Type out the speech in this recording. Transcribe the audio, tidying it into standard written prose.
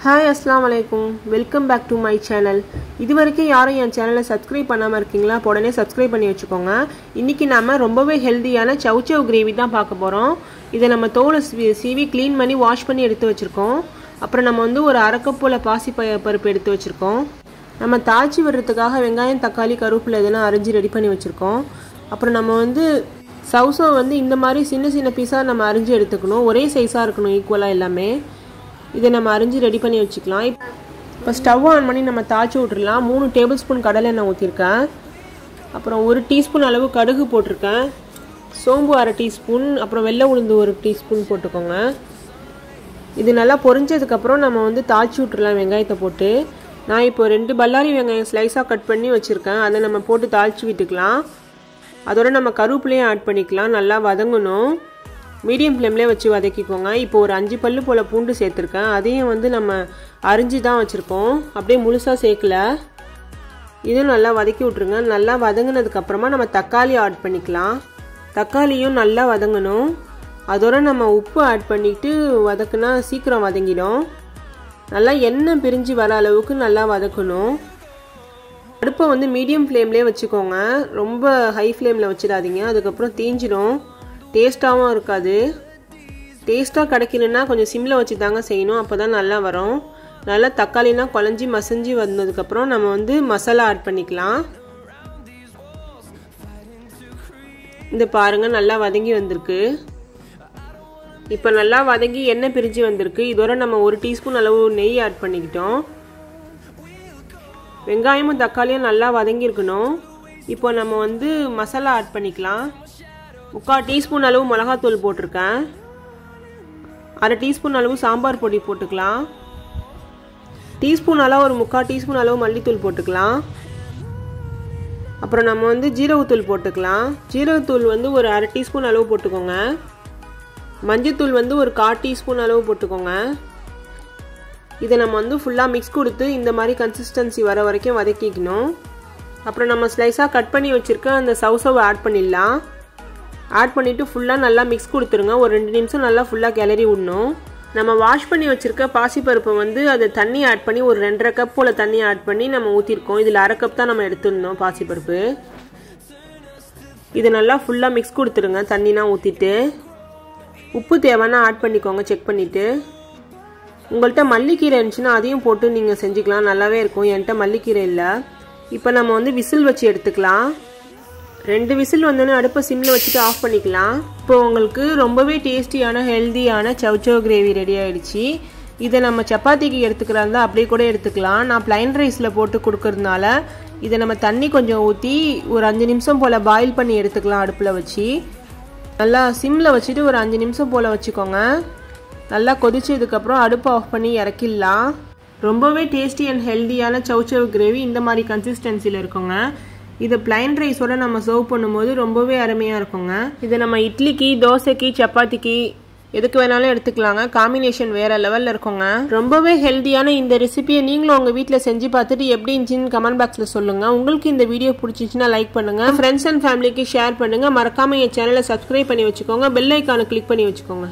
Hi, Assalamu alaikum. Welcome back to my channel. இதுவரைக்கும் யாரும் என் சேனலை சப்ஸ்கிரைப் பண்ணாம இருக்கீங்களா? உடனே சப்ஸ்கிரைப் பண்ணி வச்சுக்கோங்க. இன்னைக்கு நாம ரொம்பவே ஹெல்தியான சௌசௌ கிரேவி தான் பார்க்க போறோம். இதை நம்ம தோலை சீவி க்ளீன் பண்ணி வாஷ் பண்ணி எடுத்து வச்சிருக்கோம். அப்புறம் நம்ம வந்து ஒரு அரை கப் போல பாசி பருப்பு எடுத்து வச்சிருக்கோம். நம்ம தாளிச்சி விடுறதுக்காக வெங்காயம், தக்காளி, கருவேப்பிலை இதெல்லாம் அரிஞ்சு ரெடி பண்ணி வச்சிருக்கோம். அப்புறம் நம்ம வந்து சௌசௌ வந்து இந்த மாதிரி சின்ன சின்ன பீஸா நம்ம அரிஞ்சு எடுத்துக்கணும். ஒரே சைஸா இருக்கணும், ஈக்குவலா எல்லாமே. இதை நம்ம அரிஞ்சு ரெடி பண்ணி வச்சுக்கலாம். இப்போ ஸ்டவ் ஆன் பண்ணி நம்ம தாளிச்சு விட்டுடலாம். 3 டேபிள் ஸ்பூன் கடலை எண்ணெய் ஊற்றிருக்கேன். அப்புறம் 1 டீஸ்பூன் அளவு கடுகு போட்டிருக்கேன். சோம்பு அரை டீஸ்பூன், அப்புறம் வெள்ளை உளுந்து 1 டீஸ்பூன் போட்டுக்கோங்க. இது நல்லா பொரிஞ்சதுக்கப்புறம் நம்ம வந்து தாளிச்சு விட்டுடலாம் வெங்காயத்தை போட்டு. நான் இப்போ 2 பல்லாரி வெங்காயம் ஸ்லைஸாக கட் பண்ணி வச்சுருக்கேன். அதை நம்ம போட்டு தாளிச்சு விட்டுக்கலாம். அதோட நம்ம கருவேப்பிலையும் ஆட் பண்ணிக்கலாம். நல்லா வதங்கணும். மீடியம் ஃப்ளேம்லேயே வச்சு வதக்கிக்கோங்க. இப்போ ஒரு 5 பல்லு போல் பூண்டு சேர்த்துருக்கேன். அதையும் வந்து நம்ம அரிஞ்சு தான் வச்சுருக்கோம், அப்படியே முழுசாக சேர்க்கல. இதுவும் நல்லா வதக்கி விட்ருங்க. நல்லா வதங்கினதுக்கப்புறமா நம்ம தக்காளி ஆட் பண்ணிக்கலாம். தக்காளியும் நல்லா வதங்கணும். அதோட நம்ம உப்பு ஆட் பண்ணிவிட்டு வதக்குனா சீக்கிரம் வதங்கிடும். நல்லா எண்ணெய் பிரிஞ்சு வர அளவுக்கு நல்லா வதக்கணும். அடுப்பை வந்து மீடியம் ஃப்ளேம்லேயே வச்சுக்கோங்க. ரொம்ப ஹை ஃப்ளேமில் வச்சிடாதீங்க, அதுக்கப்புறம் தீஞ்சிடும், டேஸ்ட்டாகவும் இருக்காது. டேஸ்ட்டாக கிடைக்கணுன்னா கொஞ்சம் சிம்மில் வச்சு தாங்க செய்யணும், அப்போ தான் நல்லா வரும். நல்லா தக்காளிலாம் குழஞ்சி மசிஞ்சு வந்ததுக்கப்புறம் நம்ம வந்து மசாலா ஆட் பண்ணிக்கலாம். இந்த பாருங்கள், நல்லா வதங்கி வந்திருக்கு. இப்போ நல்லா வதங்கி எண்ணெய் பிரிஞ்சு வந்திருக்கு. இதோட நம்ம 1 டீஸ்பூன் அளவு நெய் ஆட் பண்ணிக்கிட்டோம். வெங்காயமும் தக்காளியும் நல்லா வதங்கியிருக்கணும். இப்போ நம்ம வந்து மசாலா ஆட் பண்ணிக்கலாம். 3/4 டீஸ்பூன் அளவு மிளகாத்தூள் போட்டிருக்கேன். அரை டீஸ்பூன் அளவு சாம்பார் பொடி போட்டுக்கலாம். டீஸ்பூன் அளவு ஒரு 3/4 டீஸ்பூன் அளவு மல்லித்தூள் போட்டுக்கலாம். அப்புறம் நம்ம வந்து ஜீரகத்தூள் போட்டுக்கலாம். ஜீரகத்தூள் வந்து ஒரு அரை டீஸ்பூன் அளவு போட்டுக்கோங்க. மஞ்சத்தூள் வந்து ஒரு 1/4 டீஸ்பூன் அளவு போட்டுக்கோங்க. இதை நம்ம வந்து ஃபுல்லாக மிக்ஸ் கொடுத்து இந்த மாதிரி கன்சிஸ்டன்சி வர வரைக்கும் வதக்கிக்கணும். அப்புறம் நம்ம ஸ்லைஸாக கட் பண்ணி வச்சுருக்க அந்த சௌசௌவை ஆட் பண்ணிடலாம். ஆட் பண்ணிவிட்டு ஃபுல்லாக நல்லா மிக்ஸ் கொடுத்துருங்க. ஒரு 2 நிமிஷம் நல்லா ஃபுல்லாக கிளறி விடணும். நம்ம வாஷ் பண்ணி வச்சுருக்க பாசிப்பருப்பை வந்து அதை தண்ணி ஆட் பண்ணி ஒரு 2.5 கப் போல் தண்ணி ஆட் பண்ணி நம்ம ஊற்றிருக்கோம். இதில் அரை கப் தான் நம்ம எடுத்துருந்தோம் பாசிப்பருப்பு. இது நல்லா ஃபுல்லாக மிக்ஸ் கொடுத்துருங்க. தண்ணிலாம் ஊற்றிட்டு உப்பு தேவைன்னா ஆட் பண்ணிக்கோங்க, செக் பண்ணிவிட்டு. உங்கள்கிட்ட மல்லிக்கீரை இருந்துச்சுன்னா அதையும் போட்டு நீங்கள் செஞ்சுக்கலாம், நல்லாவே இருக்கும். என்கிட்ட மல்லிக்கீரை இல்லை. இப்போ நம்ம வந்து விசில் வச்சு எடுத்துக்கலாம். 2 விசில் வந்தோன்னே அடுப்பை சிம்மில் வச்சுட்டு ஆஃப் பண்ணிக்கலாம். இப்போ உங்களுக்கு ரொம்பவே டேஸ்டியான ஹெல்தியான சௌசௌ கிரேவி ரெடி ஆகிடுச்சு. இதை நம்ம சப்பாத்திக்கு எடுத்துக்கிறா இருந்தால் அப்படியே கூட எடுத்துக்கலாம். நான் பிளைன் ரைஸில் போட்டு கொடுக்கறதுனால இதை நம்ம தண்ணி கொஞ்சம் ஊற்றி ஒரு 5 நிமிஷம் போல் பாயில் பண்ணி எடுத்துக்கலாம். அடுப்பில் வச்சு நல்லா சிம்மில் வச்சுட்டு ஒரு 5 நிமிஷம் போல் வச்சுக்கோங்க. நல்லா கொதிச்சதுக்கப்புறம் அடுப்பை ஆஃப் பண்ணி இறக்கிடலாம். ரொம்பவே டேஸ்டி அண்ட் ஹெல்தியான சௌசௌ கிரேவி இந்த மாதிரி கன்சிஸ்டன்சியில் இருக்குங்க. இதை பிளைன் ரைஸோட நம்ம சர்வ் பண்ணும்போது ரொம்பவே அருமையாக இருக்குங்க. இதை நம்ம இட்லிக்கு, தோசைக்கு, சப்பாத்திக்கு எதுக்கு வேணாலும் எடுத்துக்கலாங்க. காம்பினேஷன் வேற லெவலில் இருக்குங்க. ரொம்பவே ஹெல்தியான இந்த ரெசிபியை நீங்களும் உங்கள் வீட்டில் செஞ்சு பார்த்துட்டு எப்படி இருந்துச்சுன்னு கமெண்ட் பாக்ஸில் சொல்லுங்கள். உங்களுக்கு இந்த வீடியோ பிடிச்சிச்சுன்னா லைக் பண்ணுங்கள், ஃப்ரெண்ட்ஸ் அண்ட் ஃபேமிலிக்கு ஷேர் பண்ணுங்கள். மறக்காமல் என் சேனலை சப்ஸ்கிரைப் பண்ணி வச்சுக்கோங்க, பெல் ஐக்கானை கிளிக் பண்ணி வச்சுக்கோங்க.